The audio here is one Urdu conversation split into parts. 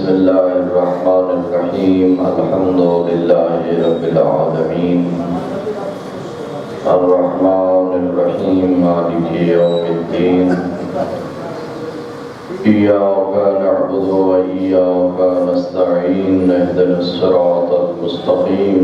بسم الله الرحمن الرحيم الحمد لله رب العالمين الرحمن الرحيم مالك يوم الدين إياك نعبد وإياك نستعين اهدنا الصراط المستقيم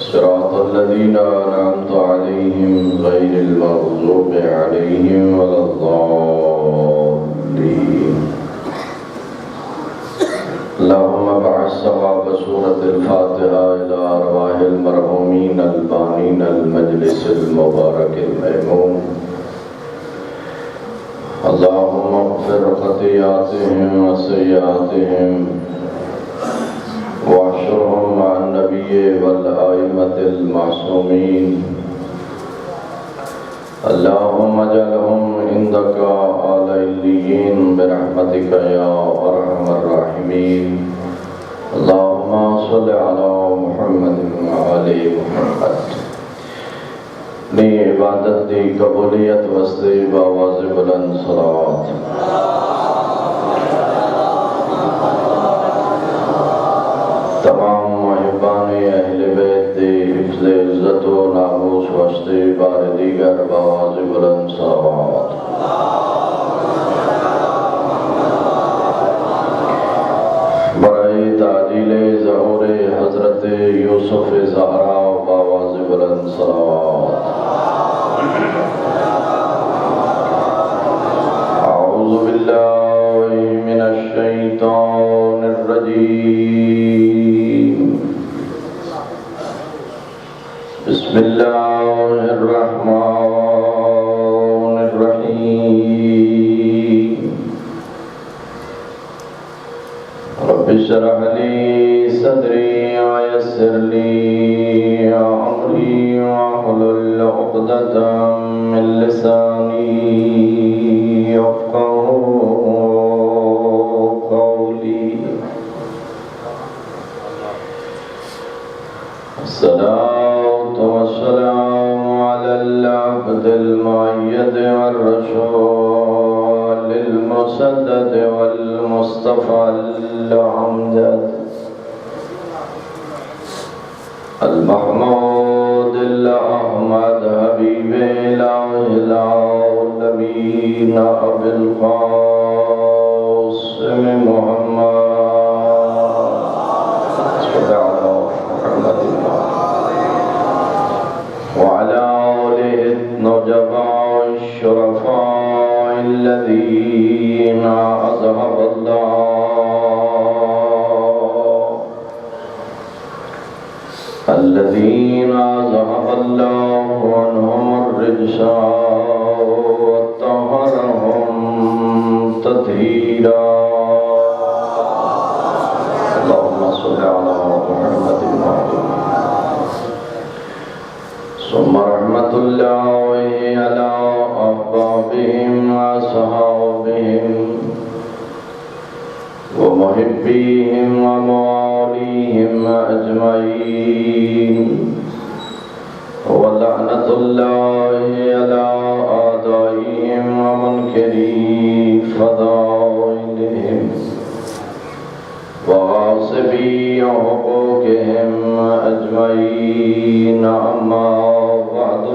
صراط الذين أنعمت عليهم غير المغضوب عليهم ولا الضالين. اللهم ابعث ثواب سورة الفاتحة إلى أرواح المرحومين البانين المجلس المبارك الميمون. اللهم اغفر خطيئاتهم وسيئاتهم واحشرهم مع النبي والآئمة المعصومين. اللهم اجعلهم عندك أعلى عليين برحمتك يا أرحم الراحمين. اللهم صل على محمد وعلى محمد. اپنی عبادت دی قبولیت واسطے بآواز بلند صلوات. تمام محبان اہل بیت دی حفظ عزت و ناموس واسطے بار دیگر بآواز بلند صلوات. برائے تعجیل ظہور حضرت یوسف زہرا بآواز بلند صلوات. اعوذ باللہ من الشیطان الرجیم. بسم اللہ الرحمن الرحیم. رب اشرح لی صدری ویسر لی امری واحلل عقدۃ من لسانی یفقهوا قولی. الصلاة والسلام على العبد المؤيد والرسول المسدد والمصطفى الأمجد المحمود الأحمد حبيب إله العالمين أبي القاسم محمد صلى على محمد وعلى آله النجباء الشرفاء الذين أذهب الله عنهم الرجس وطهرهم تطهيرا. اللهم صل على محمد ثم رحمة الله على أحبابهم وأصحابهم ومحبيهم ومواليهم أجمعين. ولعنة الله على أعدائهم ومنكري فضائلهم وغاصبي حقوقهم أجمعين. أما بعد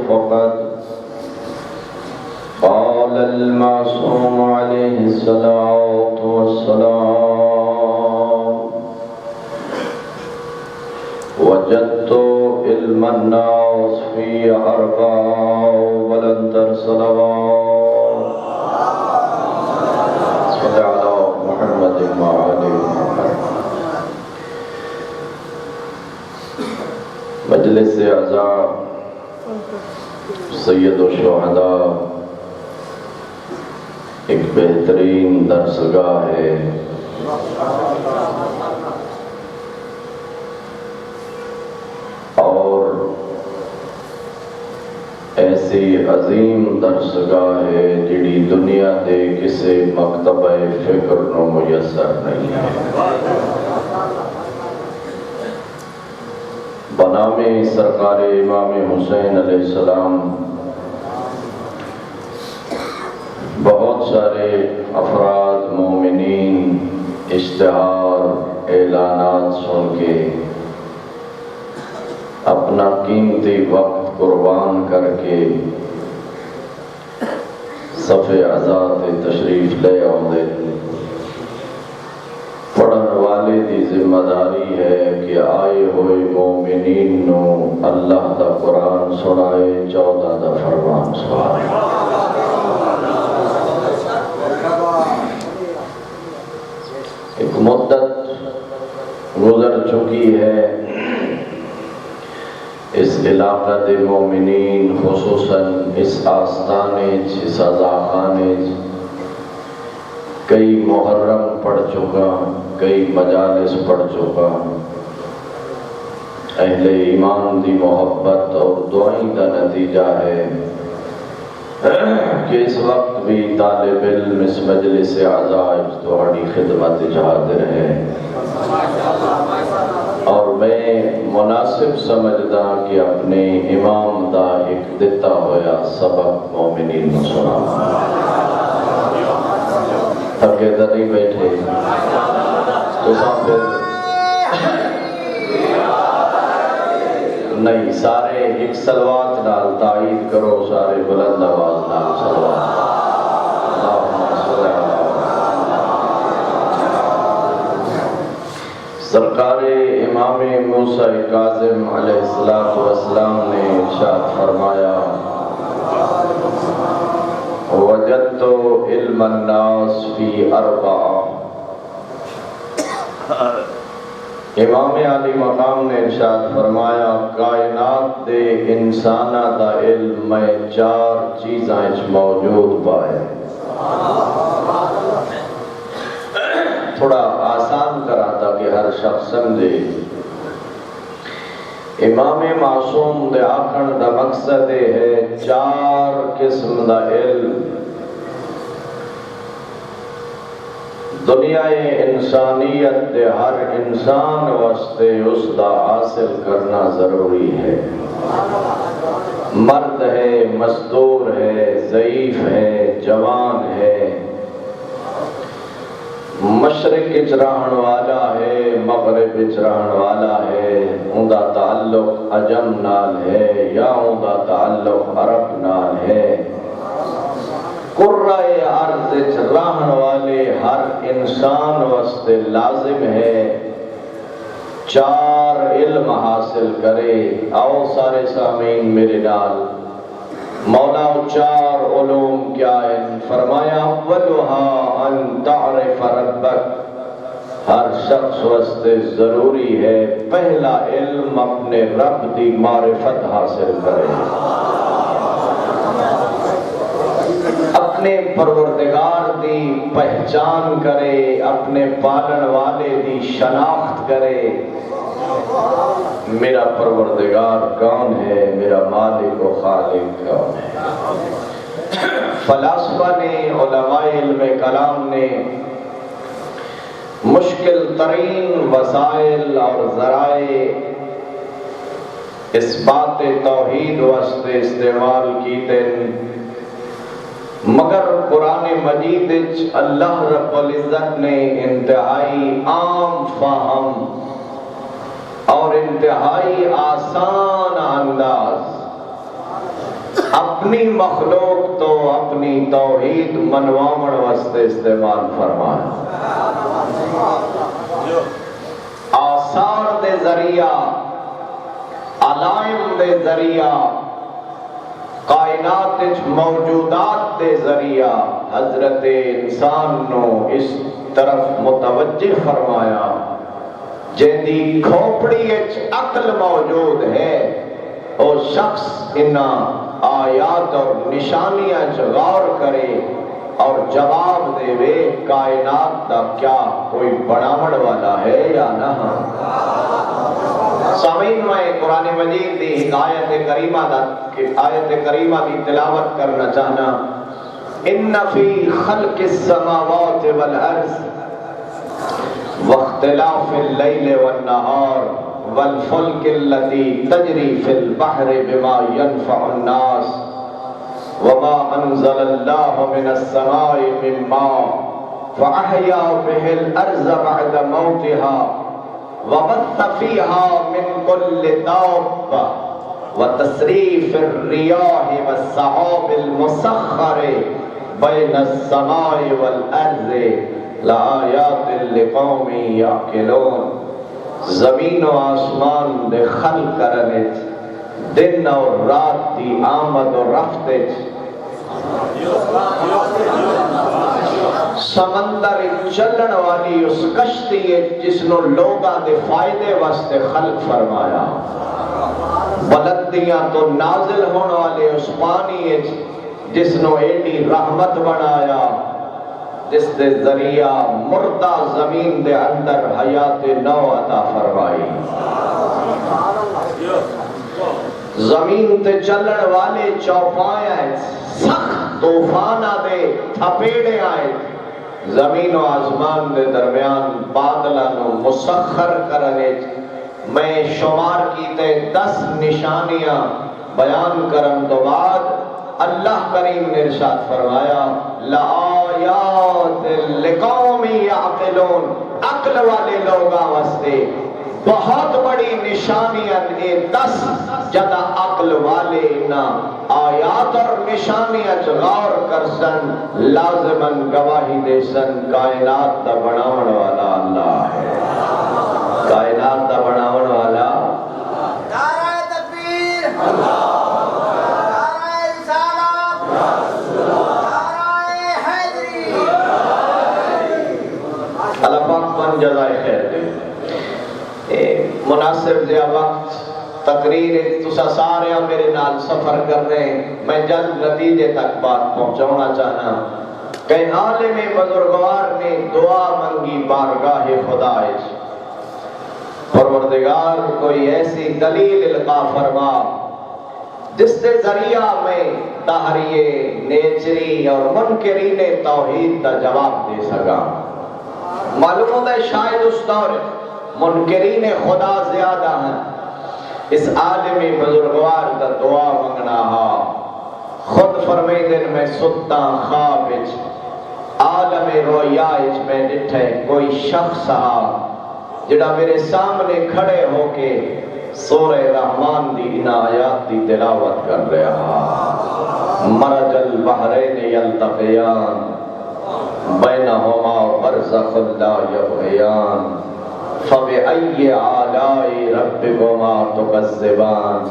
فقد قال المعصوم عليه الصلاة والسلام: وجدت علم الناس في أربع ولن ترسلوا. صل على محمد وعلى محمد. مجلس اعزاء سید الشہداء ایک بہترین درسگاہ ہے. اور ایسی عظیم درسگاہ ہے جڑی دنیا دے کسی مکتبہ فکر نو میسر نہیں ہے. بنام سرکار امام حسین علیہ السلام بہت سارے افراد مومنین اشتہار اعلانات سن کے اپنا قیمتی وقت قربان کر کے صف عزا تشریف لے آؤندے پڑھن والے دی ذمہ داری ہے کہ آئے ہوئے مومنین نو اللہ دا قرآن سنائے، 14 دا فرمان سنائے۔ ایک مدت گزر چکی ہے، اس علاقہ دے مومنین خصوصاً اس آستانے اس عزاخانے کئی محرم پڑھ چکا، کئی مجالس پڑھ چکا۔ اہل ایمان دی محبت اور دعائیں کا نتیجہ ہے کہ اس وقت بھی طالب علم اس مجلس عزائز تہاڈی خدمت حاضر ہے، اور میں مناسب سمجھدا کہ اپنے امام دا ایک دتا ہویا سبق مومنین کو سنا۔ تھکے تو نہیں بیٹھے تو پھر نہیں، سارے ایک صلوات نال تائید کرو، سارے بلند آواز نال صلوات۔ اللہم صلی علی سرکار امام موسیٰ کاظم علیہ السلام نے ارشاد فرمایا، وجدت علم الناس فی اربع۔ امام علی مقام نے ارشاد فرمایا، کائنات دے انسانہ دا علم میں 4 چیزاں موجود پائے۔ تھوڑا آسان کرا تاکہ ہر شخص سمجھے۔ امام معصوم دے آکھن دا مقصد ہے 4 قسم دا علم دنیا انسانیت دے ہر انسان واسطے اس دا حاصل کرنا ضروری ہے۔ مرد ہے، مزدور ہے، ضعیف ہے، جوان ہے، مشرق وچ رہن والا ہے، مغرب وچ رہن والا ہے، ان دا تعلق عجم نال ہے یا ان دا تعلق عرب نال ہے، قرۂ ارض وچ رہن والے ہر انسان واسطے لازم ہے 4 علم حاصل کرے۔ آؤ سارے سامعین میرے نال، مولا 4 علوم کیا ہیں؟ فرمایا اولها ان تعرف ربک، ہر شخص واسطے ضروری ہے پہلا علم اپنے رب دی معرفت حاصل کرے، اپنے پروردگار دی پہچان کرے، اپنے پالن والے دی شناخت کرے۔ میرا پروردگار کون ہے، میرا مالک و خالق کون ہے؟ فلاسفہ نے، علماء علم کلام نے مشکل ترین وسائل اور ذرائع اس بات توحید واسطے استعمال کیتے، مگر قرآن مجید اللہ رب العزت نے انتہائی عام فہم اور انتہائی آسان انداز اپنی مخلوق تو اپنی توحید منواؤن واسطے استعمال فرمایا۔ آثار دے ذریعہ، علائم دے ذریعہ، کائنات موجودات دے ذریعہ حضرت انسان نو اس طرف متوجہ فرمایا جیدی کھوپڑی اچ عقل موجود ہے، وہ شخص انہا آیات اور نشانیاں غور کرے اور جواب دے وے کائنات دا کیا کوئی بڑھاوڑ والا ہے یا نہ۔ سامعین میں قرآن مجید دی آیت کریمہ دی تلاوت کرنا چاہنا۔ ان فی خلق السماوات والارض واختلاف اللیل والنہار والفلک التي تجری فی البحر بما ينفع الناس وما انزل اللہ من السماء من ماء وَأَحْيَا بِهِ الْأَرْضَ بَعْدَ مَوْتِهَا وَبَثَّ فِيهَا مِنْ كُلِّ دَابَّةٍ وَتَصْرِيفِ الرِّيَاحِ وَالسَّحَابِ الْمُسَخَّرِ بَيْنَ السَّمَاءِ وَالْأَرْضِ لَآيَاتٍ لِقَوْمٍ يَعْقِلُونَ زمین و آسمان دے خلق کرنے دن اور رات دی آمد و رفت سمندر چلن والی اس کشتی جس نو لوگاں دے فائدے واسطے خلق فرمایا، بلندیاں تو نازل ہونے والے اس پانی جس نو ایڈی رحمت بنایا، جس دے ذریعہ مردہ زمین دے اندر حیات نو عطا فرمائی، زمین تے چلن والے چوپائیں سخت طوفانہ دے تھپیڑے آئے، زمین و آسمان دے درمیان بادلانو مسخر کرنے میں شمار کیتے 10 نشانیاں بیان کرن تو بعد اللہ کریم نے ارشاد فرمایا لآیات لقوم یعقلون، عقل والے لوگاں واسطے بہت بڑی نشانیاں 10 جدا عقل والے نا آیات اور نشانیاں غور کرسن لازماً گواہی دے سن کائنات دا بناون والا اللہ ہے، کائنات دا بناون والا نعرہ تکبیر اللہ، نعرہ رسالت نعرہ حیدری، اللہ پاک من جزائے خیر دے۔ مناسب دیا وقت تقریر تسا سارے میرے نال سفر کرنے میں جلد نتیجے تک بات پہنچانا چاہنا کہ عالم بزرگوار نے دعا منگی بارگاہ خدا پروردگار کوئی ایسی دلیل القا فرما جس سے ذریعہ میں تحریے نیچری اور منکرین توحید کا جواب دے سکا۔ معلوم ہوتا ہے شاید اس دور منکرین خدا زیادہ ہیں، اس عالم بزرگوار کا دعا منگنا ہا، خود فرمائی دن میں ستا خواب عالم رویا میں ڈٹھے کوئی شخص ہا جڑا میرے سامنے کھڑے ہو کے سورہ رحمان دی ان آیات دی تلاوت کر رہا، مرج البحرین یلتقیان بینہما برزخ لا یبغیان فَبِأَيِّ آلَاءِ رَبِّكُمَا تُكَذِّبَانِ۔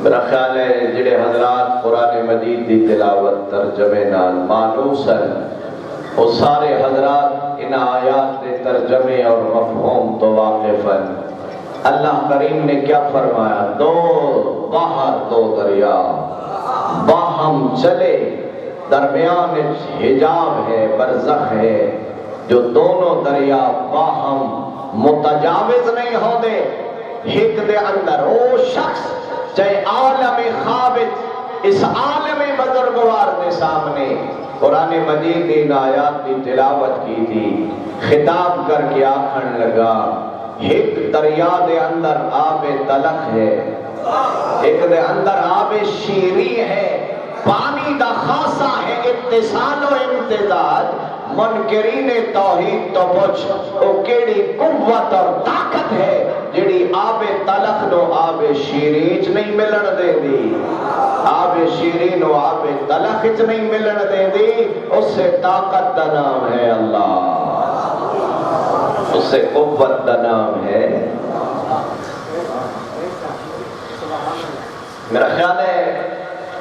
میرا خیال ہے جڑے حضرات قرآن مجید دی تلاوت ترجمے نال مانوس ہیں وہ سارے حضرات ان آیات دے ترجمے اور مفہوم تو واقف ہیں۔ اللہ کریم نے کیا فرمایا؟ دو باہر دو دریا باہم چلے، درمیان حجاب ہے، برزخ ہے، جو دونوں دریا باہم متجاوز نہیں ہو دے، ایک دے اندر وہ شخص چاہے عالم خوابت اس عالم بزرگوار دے سامنے قرآن مجید ان آیات کی تلاوت کی تھی، خطاب کر کے آکھن لگا ایک دریا دے اندر آب تلخ ہے، ایک دے اندر آب شیریں ہے، پانی دا خاصا ہے اتصال و امتداد، منکرین توحید تو پوچھ او کیڑی قوت اور طاقت ہے جڑی آب تلخ نو آب شیرین نہیں ملن دے دی، آب شیرین و آب تلخ نہیں ملن دے دی، اس سے طاقت دا نام ہے اللہ، اس سے قوت دا نام ہے۔ میرا خیال ہے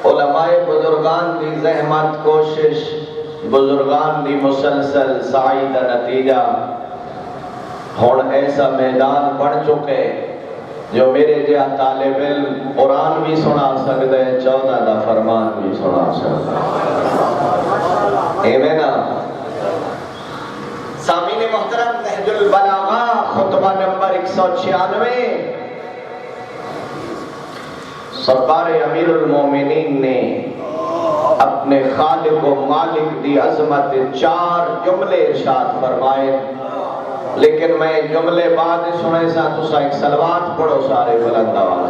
علماء بزرگان دی زحمت کوشش، بزرگان دی مسلسل سعی دا نتیجہ ہون ایسا میدان بن چکے جو میرے جہاں طالب علم قرآن بھی سنا سکتے ہیں، 14 دا فرمان بھی سنا سکتے ہیں، ایمیں نا۔ سامعین محترم، نہج البلاغہ خطبہ نمبر 196، سرکار امیر المومنین نے اپنے خالق و مالک دی عظمت 4 جملے ارشاد فرمائے، لیکن میں جملے بعد سنے سا تو ایک صلوات پڑھو سارے بلند آواز۔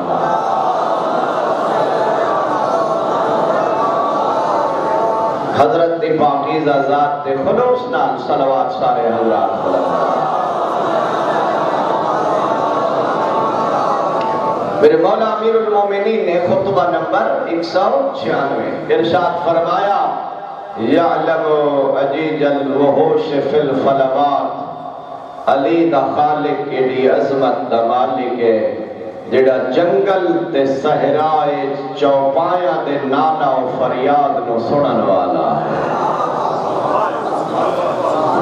حضرت دی پاکیزہ ذات تے خلوص نال صلوات سارے حضرات بلند۔ میرے مولا امیر المومنین نے خطبہ نمبر 196 ارشاد فرمایا یعلم عجیج الوحوش فی الفلوات، علی دا خالق ایڈی عظمت دا مالک ہے جڑا جنگل تے صحرائے چوپایاں دے نالا و فریاد نو سنن والا ہے۔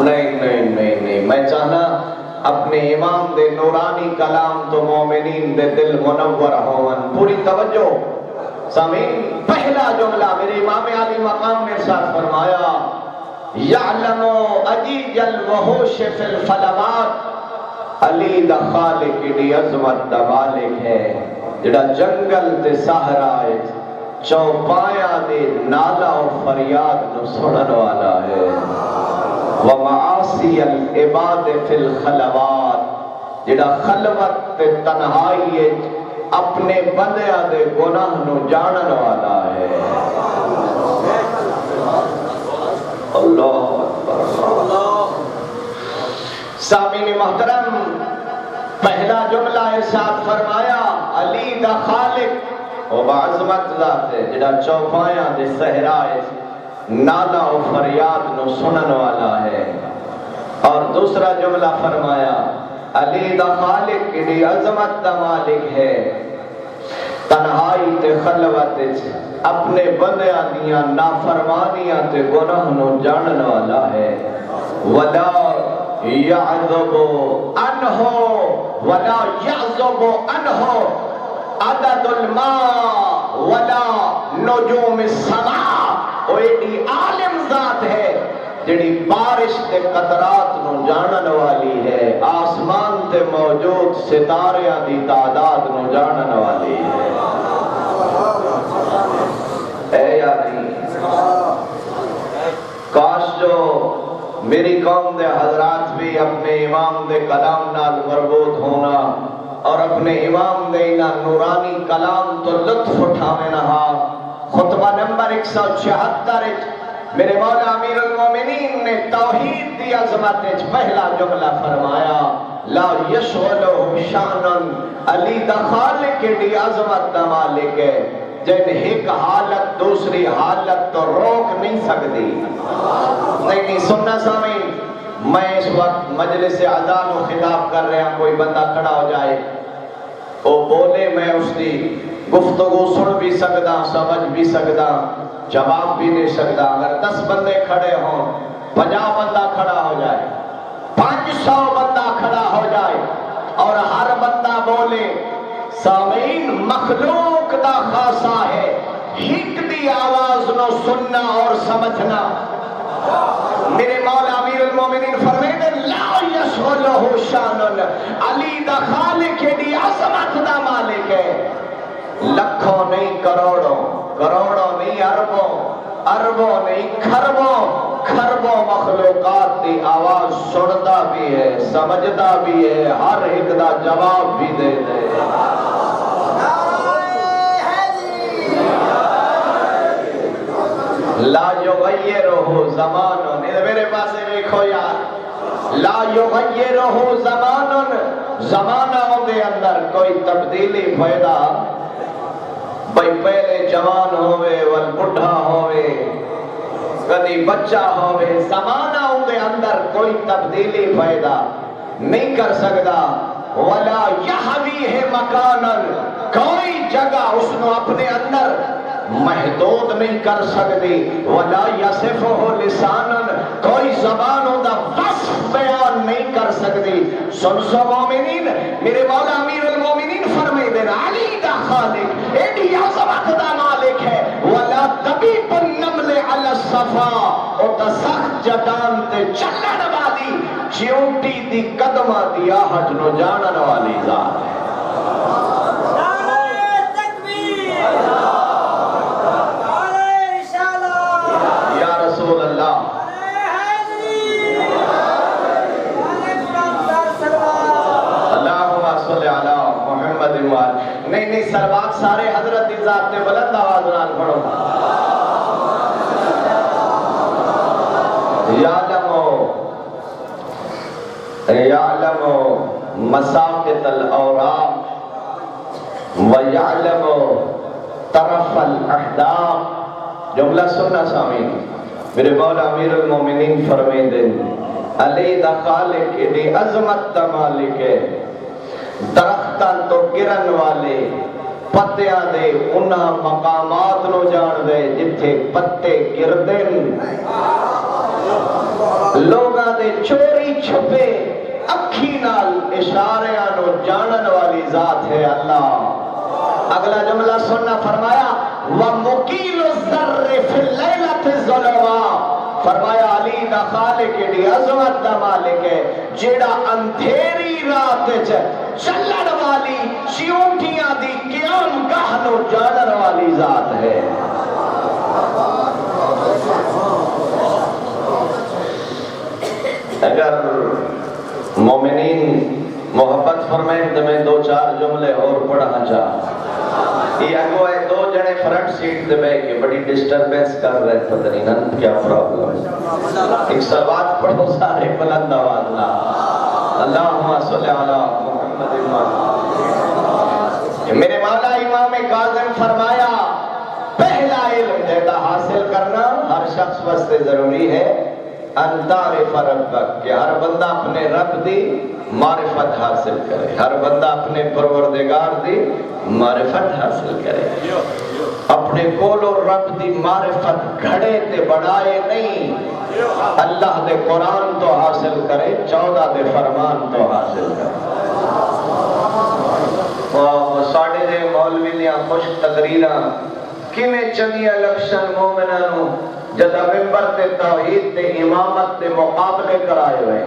نہیں میں چاہنا اپنے امام دے نورانی کلام تو مومنین دے دل منور ہون۔ پوری توجہ سامعین، پہلا جملہ میرے امام علی مقام نے ارشاد فرمایا یعلم عجیج الوحوش فی الفلوات، علی دا خالق دی عظمت دا مالک ہے جڑا جنگل تے صحرائے چوپایاں دے نالا و فریاد نو سنن والا ہے۔ ومعاصی العباد فی الخلوات، جڑا خلوت تے تنہائی اپنے بندیاں دے گناہ نو جانن والا ہے۔ اللہ اکبر۔ سامعین محترم، پہلا جملہ ارشاد فرمایا علی دا خالق و بعظمت ذات ہے جڑا چوپایاں دے صحرائے نالا و فریاد نو سنن والا ہے، اور دوسرا جملہ فرمایا علی دا خالق دی عظمت دا مالک ہے، تنہائی تے خلوت اپنے بندیاں دیاں نافرمانیاں تے گناہ نو جانن والا ہے۔ ولا یعذب عنہ ولا یعذب عنہ عدد الماء ولا نجوم السماء، وہ ایڈی عالم ذات ہے جڑی بارش تے قطرات نو جانن والی ہے، آسمان تے موجود ستاریاں دی تعداد نو جانن والی ہے۔ اے یا نہیں؟ کاش جو میری قوم دے حضرات بھی اپنے امام دے کلام نال مربوط ہونا اور اپنے امام دے نورانی کلام تو لطف اٹھاویں نہا۔ خطبہ نمبر 176 میرے مولا امیر المومنین نے توحید دی عظمت پہلا جملہ فرمایا لا یشغلہ شأن، علی دا خالق دی عظمت دا مالک ہے جن ایک حالت دوسری حالت تو روک نہیں سکتی۔ نہیں سننا سامعین، میں اس وقت مجلس اذان و خطاب کر رہا، کوئی بندہ کھڑا ہو جائے وہ بولے، میں اس کی گفتگو سن بھی سکتا، سمجھ بھی سکتا، جواب بھی دے سکتا۔ اگر 10 بندے کھڑے ہوں، 50 بندہ کھڑا ہو جائے، 500 بندہ کھڑا ہو جائے اور ہر بندہ بولے، سامعین مخلوق دا خاصا ہے ہک دی آواز نو سننا اور سمجھنا۔ میرے مولا امیر المومنین فرمائے لا یشغلہ شأن، علی دا خالق دی عظمت دا مالک ہے، لکھوں نہیں کروڑوں، کروڑوں نہیں اربوں، اربوں نہیں کھربوں، کھربوں مخلوقات دی آواز سنتا بھی ہے، سمجھتا بھی ہے، ہر ایک دا جواب بھی دے دے۔ لا یغیرہ زمان، میرے پاس دیکھو یار، لا یغیرہ زمان، زمانوں دے اندر کوئی تبدیلی پیدا، بھئی پہلے جوان ہوئے ول بڑھا ہوئے کدی بچہ ہوئے، زمانوں دے اندر کوئی تبدیلی پیدا نہیں کر سکتا۔ ولا یحویہ مکانا، کوئی جگہ اس نے اپنے اندر محدود نہیں کر سکتی۔ ولا یصفہ لسانا، کوئی زبانوں دا وصف بیان نہیں کر سکتی۔ سن سو مومنین، میرے مولا امیر المومنین فرمائے دے علی دا خالق ایڈی عظمت دا مالک ہے۔ ولا طبیب النمل علی الصفا، او دا سخت جدان تے چلن والی چیونٹی دی قدمہ دی آہٹ نو جانن والی ذات ہے۔ نہیں سروات سارے حضرت ذات نے بلند آواز نال پڑھو۔ یعلم مساقط الاوراق ویعلم طرف الاحداق. جملہ سننا سامعین، میرے مولا امیر المومنین فرمیندے علی دا خالق دی عظمت دا مالک ہے، درختان تو گرن والے پتیاں دے انہاں مقامات نو جان دے جتھے پتے گردن، لوگاں دے چوری چھپے اکھی نال اشاریاں نو جانن والی ذات ہے اللہ. اگلا جملہ سننا، فرمایا وَمُقِيلُ الذَّرِّ فِي اللَّيْلَةِ الظُّلُمَاتِ. فرمایا علی دا خالق دی عظمت دا مالک ہے جیڑا اندھیری رات وچ چلن والی چیونٹیاں دی قیام گاہ نو جانن والی ذات ہے. اگر مومنین محبت فرمائیں تو میں دو چار جملے اور پڑھنا چاہتا. یہ اگو ہے دو جنے فرنٹ سیٹ دے بے کہ بڑی ڈسٹربنس کر رہے، پتہ نہیں نا کیا پرابلم ہے. ایک سلوات پڑھو سارے بلند آواز لا، اللہم صلی علی محمد. میرے مولا امام کاظم فرمایا پہلا علم دیتا حاصل کرنا ہر شخص واسطے ضروری ہے ان تعرف ربک، کہ ہر بندہ اپنے رب دی معرفت حاصل کرے، ہر بندہ اپنے پروردگار دی معرفت حاصل کرے. اپنے کولو رب دی معرفت گھڑے تے بڑھائے نہیں، اللہ دے قرآن تو حاصل کرے، 14 دے فرمان تو حاصل کرے. ساڑھے دے مولوی دیاں خوش تقریراں کیویں چنگیاں لکشن مومناں نو جدا ممبر تے توحید تے امامت تے مقابلے کرائے ہوئے.